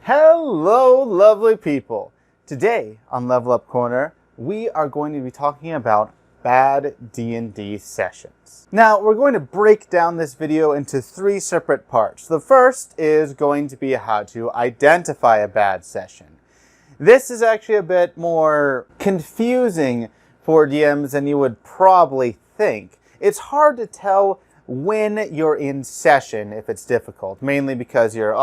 Hello, lovely people. Today on Level Up Corner, we are going to be talking about bad D&D sessions. Now, we're going to break down this video into 3 separate parts. The first is going to be how to identify a bad session. This is actually a bit more confusing for DMs than you would probably think. It's hard to tell when you're in session if it's difficult, mainly because you're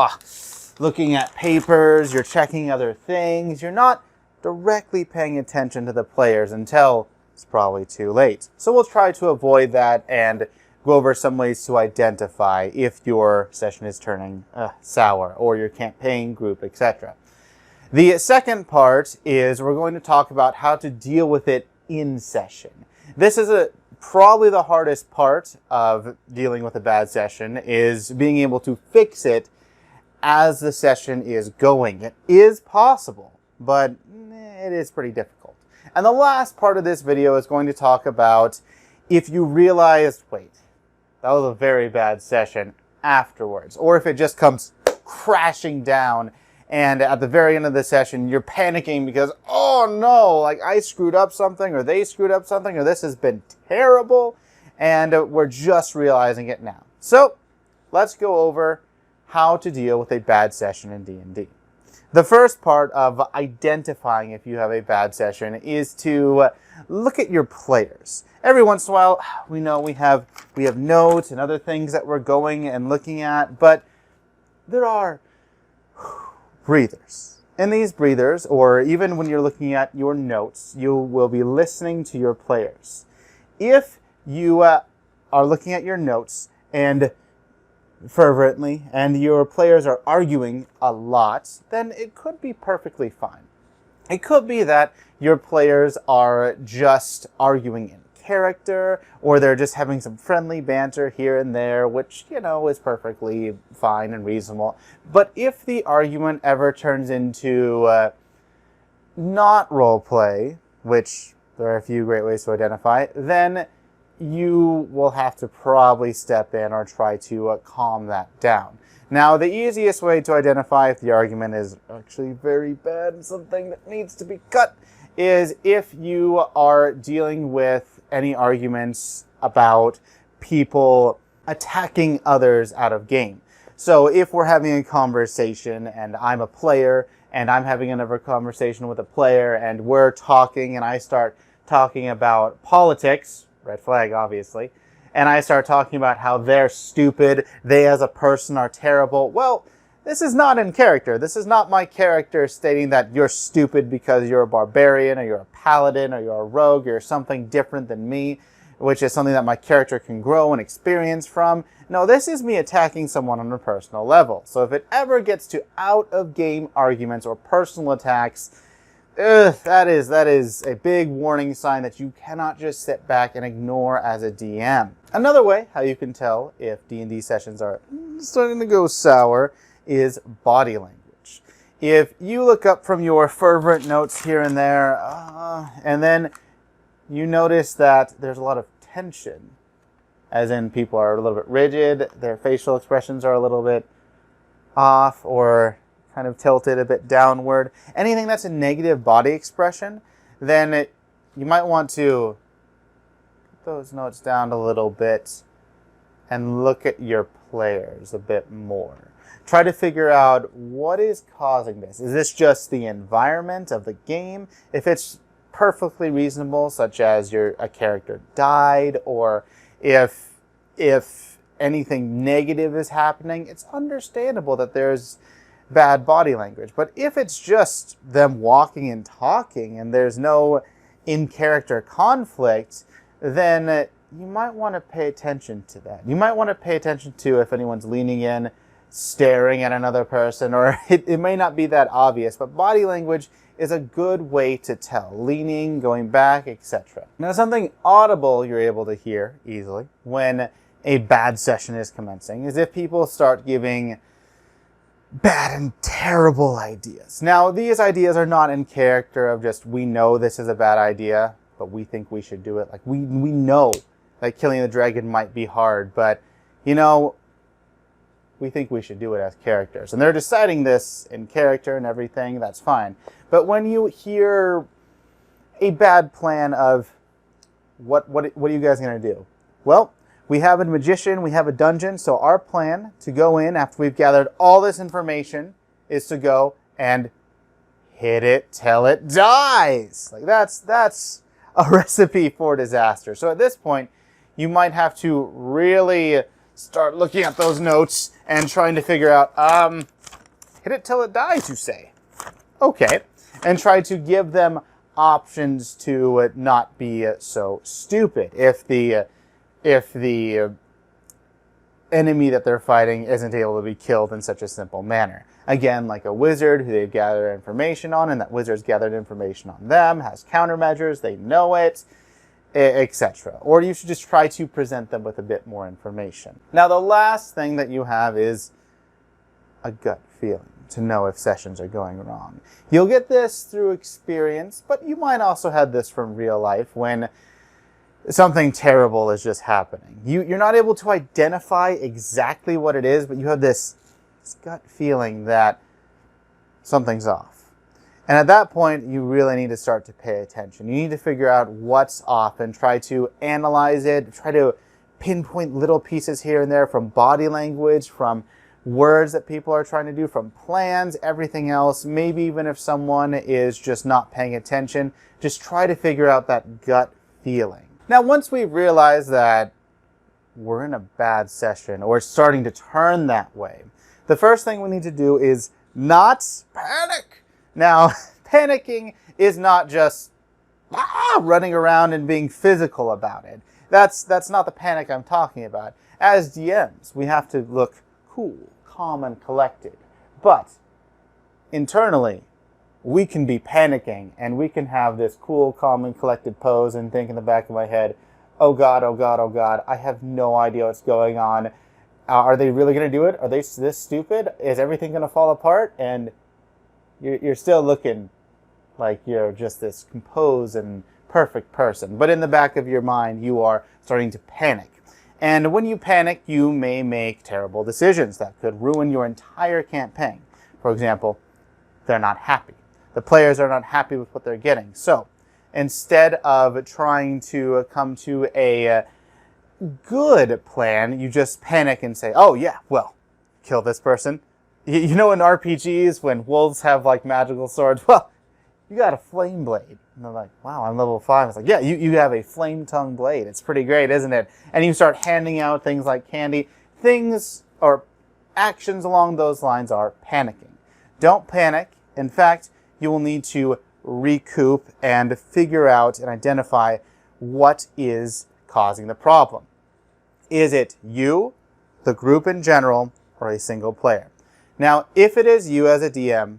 looking at papers, you're checking other things, you're not directly paying attention to the players until it's probably too late. So we'll try to avoid that and go over some ways to identify if your session is turning sour or your campaign group, etc. The second part is we're going to talk about how to deal with it in session. This is probably the hardest part of dealing with a bad session, is being able to fix it as the session is going. It is possible, but it is pretty difficult. And the last part of this video is going to talk about if you realized, wait, that was a very bad session afterwards, or if it just comes crashing down and at the very end of the session you're panicking because, oh no, like I screwed up something or they screwed up something or this has been terrible, and we're just realizing it now. So let's go over how to deal with a bad session in D&D. The first part of identifying if you have a bad session is to look at your players. Every once in a while, we know we have notes and other things that we're going and looking at, but there are breathers. In these breathers, or even when you're looking at your notes, you will be listening to your players. If you are looking at your notes and fervently, and your players are arguing a lot, then it could be perfectly fine. It could be that your players are just arguing in character, or they're just having some friendly banter here and there, which, is perfectly fine and reasonable. But if the argument ever turns into not roleplay, which there are a few great ways to identify, then you will have to probably step in or try to calm that down. Now, the easiest way to identify if the argument is actually very bad and something that needs to be cut is if you are dealing with any arguments about people attacking others out of game. So if we're having a conversation and I'm a player and I'm having another conversation with a player and we're talking and I start talking about politics, red flag, obviously, and I start talking about how they're stupid, they as a person are terrible. Well, this is not in character. This is not my character stating that you're stupid because you're a barbarian or you're a paladin or you're a rogue, you're something different than me, which is something that my character can grow and experience from. No, this is me attacking someone on a personal level. So if it ever gets to out-of-game arguments or personal attacks, that is a big warning sign that you cannot just sit back and ignore as a DM. Another way how you can tell if D&D sessions are starting to go sour is body language. If you look up from your fervent notes here and there, and then you notice that there's a lot of tension, as in people are a little bit rigid, their facial expressions are a little bit off, or kind of tilted a bit downward, anything that's a negative body expression, then you might want to put those notes down a little bit and look at your players a bit more. Try to figure out what is causing this. Is this just the environment of the game? If it's perfectly reasonable, such as a character died, or if anything negative is happening, it's understandable that there's bad body language. But if it's just them walking and talking and there's no in-character conflict, then you might want to pay attention to that. You might want to pay attention to if anyone's leaning in, staring at another person, or it may not be that obvious, but body language is a good way to tell. Leaning, going back, etc. Now, something audible you're able to hear easily when a bad session is commencing is if people start giving bad and terrible ideas. Now, these ideas are not in character of just, we know this is a bad idea, but we think we should do it. Like, we know that killing the dragon might be hard, but, we think we should do it as characters. And they're deciding this in character and everything, that's fine. But when you hear a bad plan of what are you guys going to do? Well, we have a magician, we have a dungeon, so our plan to go in after we've gathered all this information is to go and hit it till it dies. Like that's a recipe for disaster. So at this point, you might have to really start looking at those notes and trying to figure out, hit it till it dies, you say? Okay. And try to give them options to not be so stupid. If the enemy that they're fighting isn't able to be killed in such a simple manner. Again, like a wizard who they've gathered information on, and that wizard's gathered information on them, has countermeasures, they know it, etc. Or you should just try to present them with a bit more information. Now, the last thing that you have is a gut feeling to know if sessions are going wrong. You'll get this through experience, but you might also have this from real life when something terrible is just happening. You're not able to identify exactly what it is, but you have this gut feeling that something's off. And at that point, you really need to start to pay attention. You need to figure out what's off and try to analyze it, try to pinpoint little pieces here and there from body language, from words that people are trying to do, from plans, everything else. Maybe even if someone is just not paying attention, just try to figure out that gut feeling. Now, once we realize that we're in a bad session or it's starting to turn that way, the first thing we need to do is not panic. Now, panicking is not just running around and being physical about it. That's not the panic I'm talking about. As DMs, we have to look cool, calm, and collected. But internally, we can be panicking, and we can have this cool, calm, and collected pose and think in the back of my head, oh God, oh God, oh God, I have no idea what's going on. Are they really going to do it? Are they this stupid? Is everything going to fall apart? And you're still looking like you're just this composed and perfect person. But in the back of your mind, you are starting to panic. And when you panic, you may make terrible decisions that could ruin your entire campaign. For example, they're not happy. The players are not happy with what they're getting. So instead of trying to come to a good plan, you just panic and say, oh yeah, well, kill this person. You know in RPGs when wolves have like magical swords, well, you got a flame blade. And they're like, wow, I'm level 5. It's like, yeah, you have a flame tongue blade. It's pretty great, isn't it? And you start handing out things like candy. Things or actions along those lines are panicking. Don't panic. In fact, you will need to recoup and figure out and identify what is causing the problem. Is it you, the group in general, or a single player? Now, if it is you as a DM,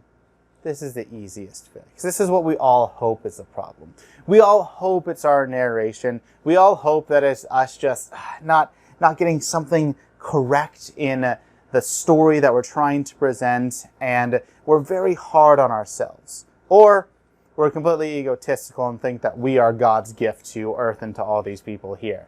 this is the easiest fix. This is what we all hope is the problem. We all hope it's our narration. We all hope that it's us just not getting something correct in the story that we're trying to present, and we're very hard on ourselves. Or we're completely egotistical and think that we are God's gift to Earth and to all these people here.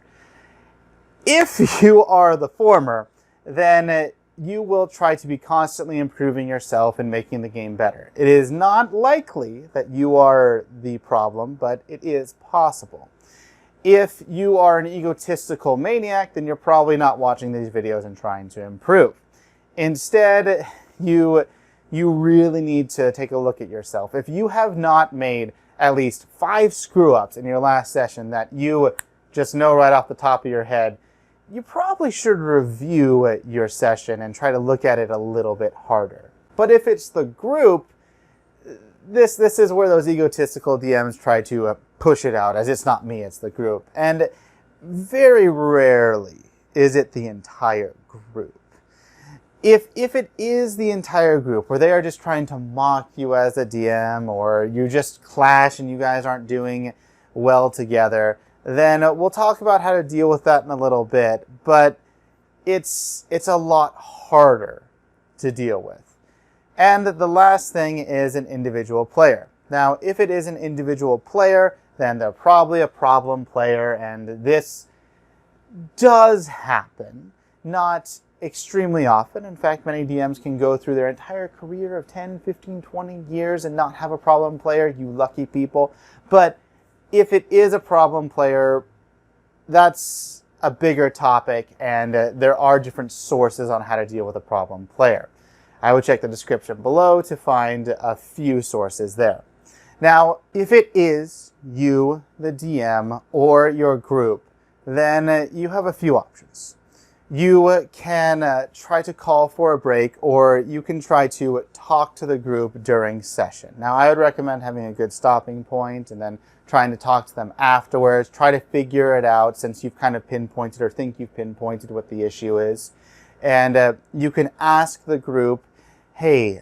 If you are the former, then you will try to be constantly improving yourself and making the game better. It is not likely that you are the problem, but it is possible. If you are an egotistical maniac, then you're probably not watching these videos and trying to improve. Instead, you really need to take a look at yourself. If you have not made at least 5 screw-ups in your last session that you just know right off the top of your head, you probably should review your session and try to look at it a little bit harder. But if it's the group, this is where those egotistical DMs try to push it out as it's not me, it's the group. And very rarely is it the entire group. If it is the entire group where they are just trying to mock you as a DM, or you just clash and you guys aren't doing well together, then we'll talk about how to deal with that in a little bit, but it's a lot harder to deal with. And the last thing is an individual player. Now, if it is an individual player, then they're probably a problem player, and this does happen. Not extremely often. In fact, many DMs can go through their entire career of 10, 15, 20 years and not have a problem player. You lucky people. But if it is a problem player, that's a bigger topic, and there are different sources on how to deal with a problem player. I would check the description below to find a few sources there. Now, if it is you, the DM, or your group, then you have a few options. You can try to call for a break, or you can try to talk to the group during session. Now, I would recommend having a good stopping point and then trying to talk to them afterwards. Try to figure it out since you've kind of pinpointed or think you've pinpointed what the issue is. And you can ask the group, hey,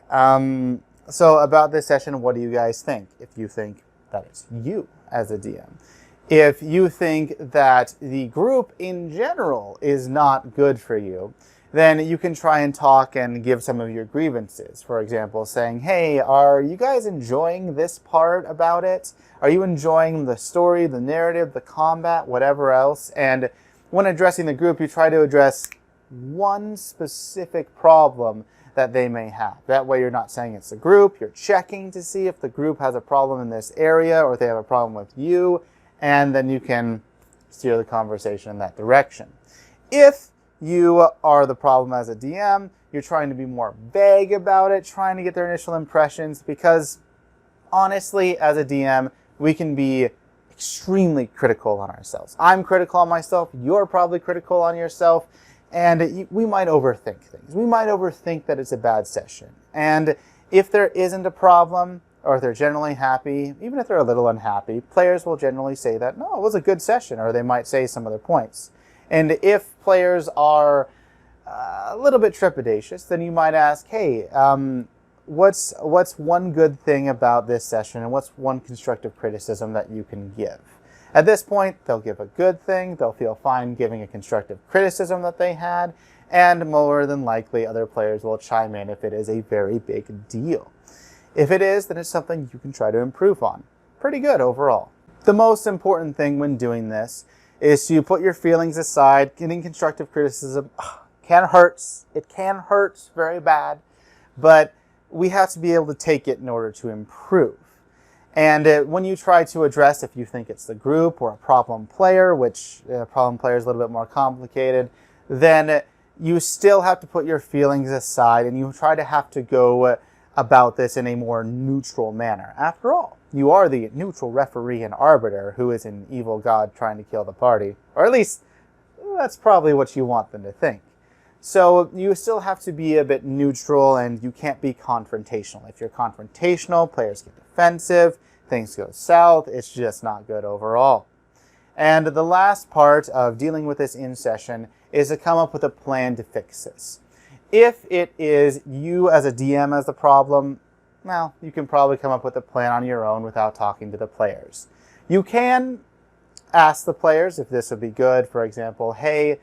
so about this session, what do you guys think? If you think that it's you as a DM. If you think that the group in general is not good for you, then you can try and talk and give some of your grievances. For example, saying, hey, are you guys enjoying this part about it? Are you enjoying the story, the narrative, the combat, whatever else? And when addressing the group, you try to address one specific problem that they may have. That way you're not saying it's the group, you're checking to see if the group has a problem in this area or if they have a problem with you, and then you can steer the conversation in that direction. If you are the problem as a DM, you're trying to be more vague about it, trying to get their initial impressions, because honestly, as a DM, we can be extremely critical on ourselves. I'm critical on myself, you're probably critical on yourself, and we might overthink things. We might overthink that it's a bad session. And if there isn't a problem, or if they're generally happy, even if they're a little unhappy, players will generally say that, no, it was a good session, or they might say some other points. And if players are a little bit trepidatious, then you might ask, hey, what's one good thing about this session, and what's one constructive criticism that you can give? At this point, they'll give a good thing, they'll feel fine giving a constructive criticism that they had, and more than likely other players will chime in if it is a very big deal. If it is, then it's something you can try to improve on. Pretty good overall. The most important thing when doing this is to put your feelings aside. Getting constructive criticism can hurt. It can hurt very bad, but we have to be able to take it in order to improve. And when you try to address if you think it's the group or a problem player, which a problem player is a little bit more complicated, then you still have to put your feelings aside and you try to have to go about this in a more neutral manner. After all, you are the neutral referee and arbiter who is an evil god trying to kill the party. Or at least, that's probably what you want them to think. So you still have to be a bit neutral and you can't be confrontational. If you're confrontational, players get defensive, things go south, it's just not good overall. And the last part of dealing with this in session is to come up with a plan to fix this. If it is you as a DM as the problem, well, you can probably come up with a plan on your own without talking to the players. You can ask the players if this would be good. For example, hey,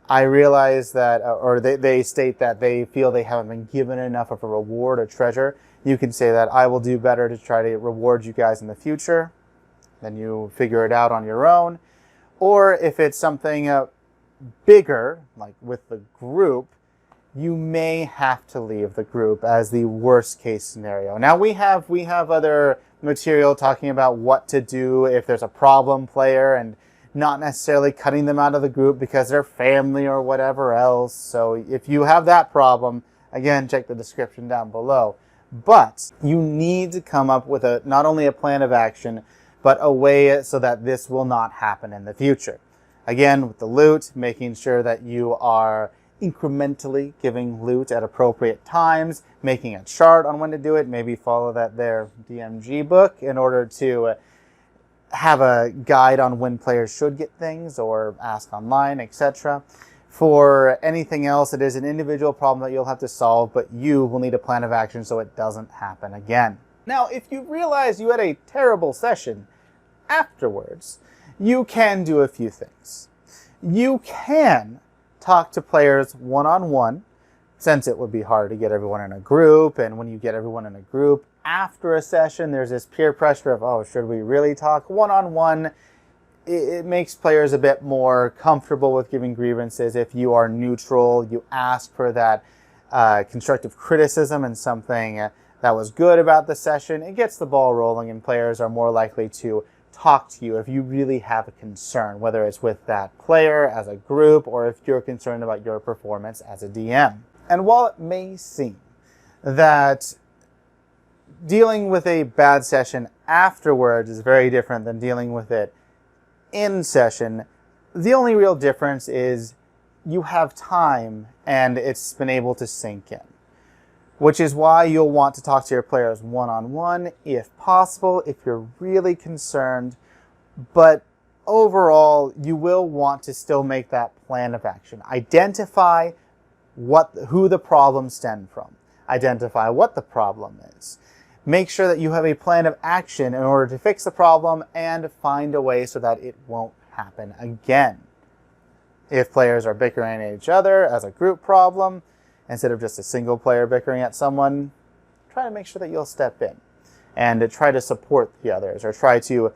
I realize that, or they state that they feel they haven't been given enough of a reward or treasure. You can say that I will do better to try to reward you guys in the future. Then you figure it out on your own. Or if it's something bigger, like with the group, you may have to leave the group as the worst case scenario. Now we have other material talking about what to do if there's a problem player and not necessarily cutting them out of the group because they're family or whatever else. So if you have that problem, again, check the description down below. But you need to come up with not only a plan of action, but a way so that this will not happen in the future. Again, with the loot, making sure that you are incrementally giving loot at appropriate times, making a chart on when to do it, maybe follow their DMG book in order to have a guide on when players should get things or ask online, etc. For anything else, it is an individual problem that you'll have to solve, but you will need a plan of action so it doesn't happen again. Now, if you realize you had a terrible session afterwards, you can do a few things. You can talk to players one-on-one, since it would be hard to get everyone in a group, and when you get everyone in a group after a session, there's this peer pressure of, oh, should we really talk one-on-one? it makes players a bit more comfortable with giving grievances. If you are neutral, you ask for that constructive criticism and something that was good about the session, it gets the ball rolling, and players are more likely to talk to you if you really have a concern, whether it's with that player as a group or if you're concerned about your performance as a DM. And while it may seem that dealing with a bad session afterwards is very different than dealing with it in session, the only real difference is you have time and it's been able to sink in. Which is why you'll want to talk to your players one-on-one if possible, if you're really concerned. But overall, you will want to still make that plan of action. Identify who the problem stemmed from. Identify what the problem is. Make sure that you have a plan of action in order to fix the problem and find a way so that it won't happen again. If players are bickering at each other as a group problem, instead of just a single player bickering at someone, try to make sure that you'll step in and try to support the others, or try to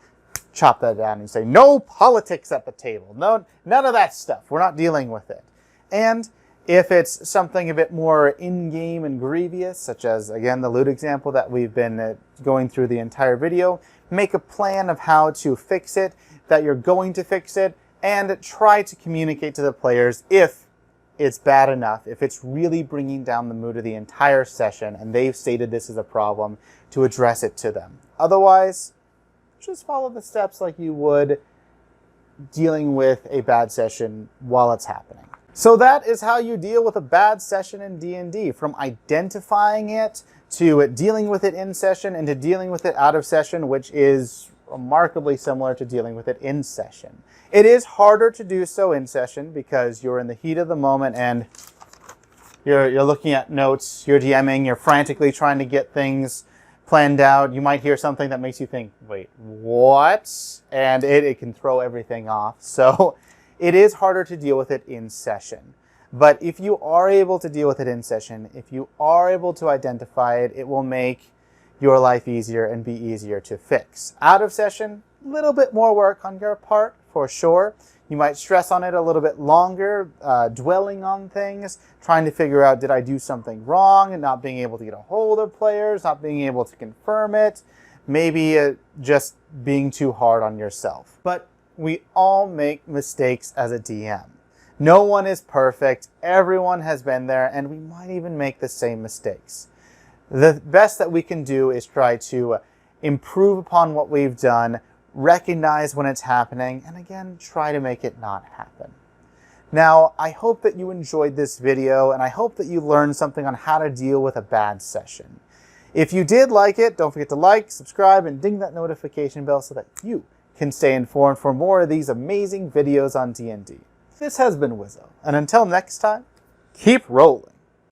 chop that down and say, no politics at the table. No, none of that stuff. We're not dealing with it. And if it's something a bit more in-game and grievous, such as, again, the loot example that we've been going through the entire video, make a plan of how to fix it, that you're going to fix it, and try to communicate to the players if it's bad enough, if it's really bringing down the mood of the entire session and they've stated this is a problem, to address it to them. Otherwise, just follow the steps like you would dealing with a bad session while it's happening. So that is how you deal with a bad session in D&D, from identifying it to dealing with it in session and to dealing with it out of session, which is remarkably similar to dealing with it in session. It is harder to do so in session because you're in the heat of the moment and you're looking at notes, you're DMing, you're frantically trying to get things planned out. You might hear something that makes you think, wait, what? And it can throw everything off. So it is harder to deal with it in session. But if you are able to deal with it in session, if you are able to identify it, it will make your life easier and be easier to fix. Out of session, a little bit more work on your part, for sure. You might stress on it a little bit longer, dwelling on things, trying to figure out, did I do something wrong, and not being able to get a hold of players, not being able to confirm it, maybe just being too hard on yourself. But we all make mistakes as a DM. No one is perfect, everyone has been there, and we might even make the same mistakes. The best that we can do is try to improve upon what we've done, recognize when it's happening, and again, try to make it not happen. Now, I hope that you enjoyed this video, and I hope that you learned something on how to deal with a bad session. If you did like it, don't forget to like, subscribe, and ding that notification bell so that you can stay informed for more of these amazing videos on D&D. This has been Wizzo, and until next time, keep rolling.